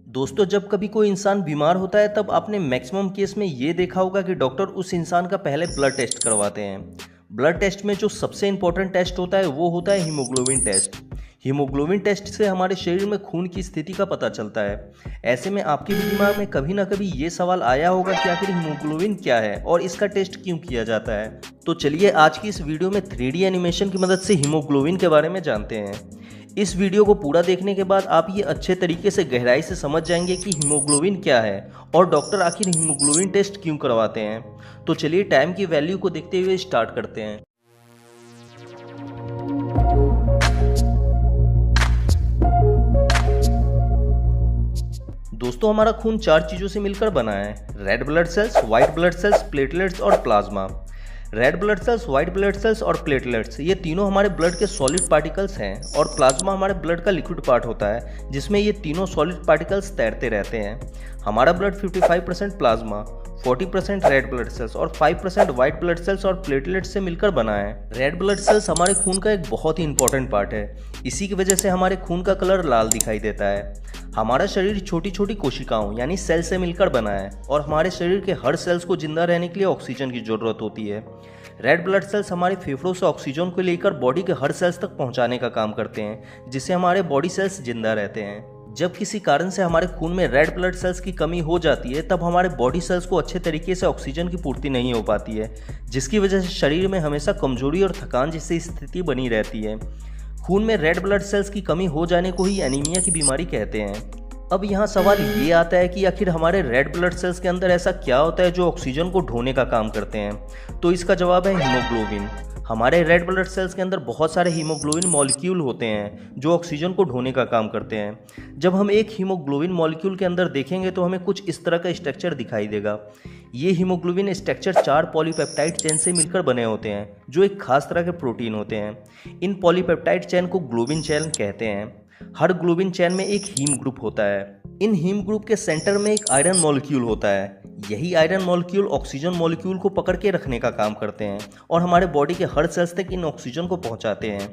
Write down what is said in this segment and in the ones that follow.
दोस्तों, जब कभी कोई इंसान बीमार होता है तब आपने मैक्सिमम केस में ये देखा होगा कि डॉक्टर उस इंसान का पहले ब्लड टेस्ट करवाते हैं। ब्लड टेस्ट में जो सबसे इम्पोर्टेंट टेस्ट होता है वो होता है हीमोग्लोबिन टेस्ट। हीमोग्लोबिन टेस्ट से हमारे शरीर में खून की स्थिति का पता चलता है। ऐसे में आपके भी दिमाग में कभी ना कभी ये सवाल आया होगा कि आखिर हीमोग्लोबिन क्या है और इसका टेस्ट क्यों किया जाता है। तो चलिए आज की इस वीडियो में 3D एनिमेशन की मदद से हीमोग्लोबिन के बारे में जानते हैं। इस वीडियो को पूरा देखने के बाद आप ये अच्छे तरीके से गहराई से समझ जाएंगे कि हीमोग्लोबिन क्या है और डॉक्टर आखिर हीमोग्लोबिन टेस्ट क्यों करवाते हैं। तो चलिए टाइम की वैल्यू को देखते हुए स्टार्ट करते हैं। दोस्तों, हमारा खून 4 चीज़ों से मिलकर बना है: red blood cells, white blood cells, platelets और plasma. Red blood cells, white blood cells और प्लेटलेट्स ये तीनों हमारे ब्लड के सॉलिड पार्टिकल्स हैं और प्लाज्मा हमारे ब्लड का लिक्विड पार्ट होता है जिसमें ये तीनों सॉलिड पार्टिकल्स तैरते रहते हैं। हमारा blood 55% plasma, 40% red blood cells और 5% व्हाइट ब्लड सेल्स और प्लेटलेट्स से मिलकर बना है। रेड ब्लड सेल्स हमारे खून का एक बहुत ही इंपॉर्टेंट पार्ट है। इसी की वजह से हमारे खून का कलर लाल दिखाई देता है। हमारा शरीर छोटी छोटी कोशिकाओं यानी सेल से मिलकर बना है और हमारे शरीर के हर सेल्स को जिंदा रहने के लिए ऑक्सीजन की जरूरत होती है। रेड ब्लड सेल्स हमारे फेफड़ों से ऑक्सीजन को लेकर बॉडी के हर सेल्स तक पहुंचाने का काम करते हैं, जिससे हमारे बॉडी सेल्स जिंदा रहते हैं। जब किसी कारण से हमारे खून में रेड ब्लड सेल्स की कमी हो जाती है तब हमारे बॉडी सेल्स को अच्छे तरीके से ऑक्सीजन की पूर्ति नहीं हो पाती है, जिसकी वजह से शरीर में हमेशा कमजोरी और थकान जैसी स्थिति बनी रहती है। खून में रेड ब्लड सेल्स की कमी हो जाने को ही एनीमिया की बीमारी कहते हैं। अब यहाँ सवाल ये आता है कि आखिर हमारे रेड ब्लड सेल्स के अंदर ऐसा क्या होता है जो ऑक्सीजन को ढोने का काम करते हैं। तो इसका जवाब है हीमोग्लोबिन। हमारे रेड ब्लड सेल्स के अंदर बहुत सारे हीमोग्लोबिन मॉलिक्यूल होते हैं जो ऑक्सीजन को ढोने का काम करते हैं। जब हम एक हीमोग्लोबिन मॉलिक्यूल के अंदर देखेंगे तो हमें कुछ इस तरह का स्ट्रक्चर दिखाई देगा। ये हीमोग्लोबिन स्ट्रक्चर 4 पॉलीपेप्टाइड चेन से मिलकर बने होते हैं जो एक खास तरह के प्रोटीन होते हैं। इन पॉलीपेप्टाइड चेन को ग्लोबिन चेन कहते हैं। हर ग्लोबिन चेन में एक हीम ग्रुप होता है। इन हीम ग्रुप के सेंटर में एक आयरन मॉलिक्यूल होता है। यही आयरन मॉलिक्यूल ऑक्सीजन मॉलिक्यूल को पकड़ के रखने का काम करते हैं और हमारे बॉडी के हर सेल्स तक इन ऑक्सीजन को पहुंचाते हैं।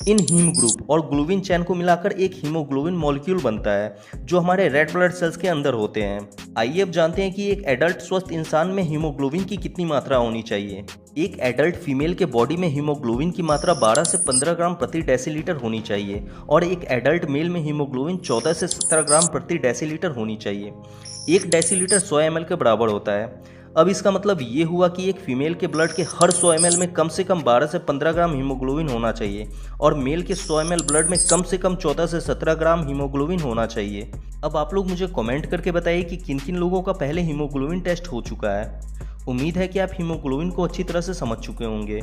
इन हीम ग्रुप और ग्लोबिन चेन को मिलाकर एक हीमोग्लोबिन मॉलिक्यूल बनता है जो हमारे रेड ब्लड सेल्स के अंदर होते हैं। आइए अब जानते हैं कि एक एडल्ट स्वस्थ इंसान में हीमोग्लोबिन की कितनी मात्रा होनी चाहिए। एक एडल्ट फीमेल के बॉडी में हीमोग्लोबिन की मात्रा 12 से 15 ग्राम प्रति डेसीलीटर होनी चाहिए और एक एडल्ट मेल में हीमोग्लोबिन 14 से 17 ग्राम प्रति डेसीलीटर होनी चाहिए। 1 डेसीलीटर 100 ml के बराबर होता है। अब इसका मतलब ये हुआ कि एक फीमेल के ब्लड के हर 100 ml में कम से कम 12 से 15 ग्राम हीमोग्लोबिन होना चाहिए और मेल के 100 ml ब्लड में कम से कम 14 से 17 ग्राम हीमोग्लोबिन होना चाहिए। अब आप लोग मुझे कमेंट करके बताइए कि किन किन लोगों का पहले हीमोग्लोबिन टेस्ट हो चुका है। उम्मीद है कि आप हीमोग्लोबिन को अच्छी तरह से समझ चुके होंगे।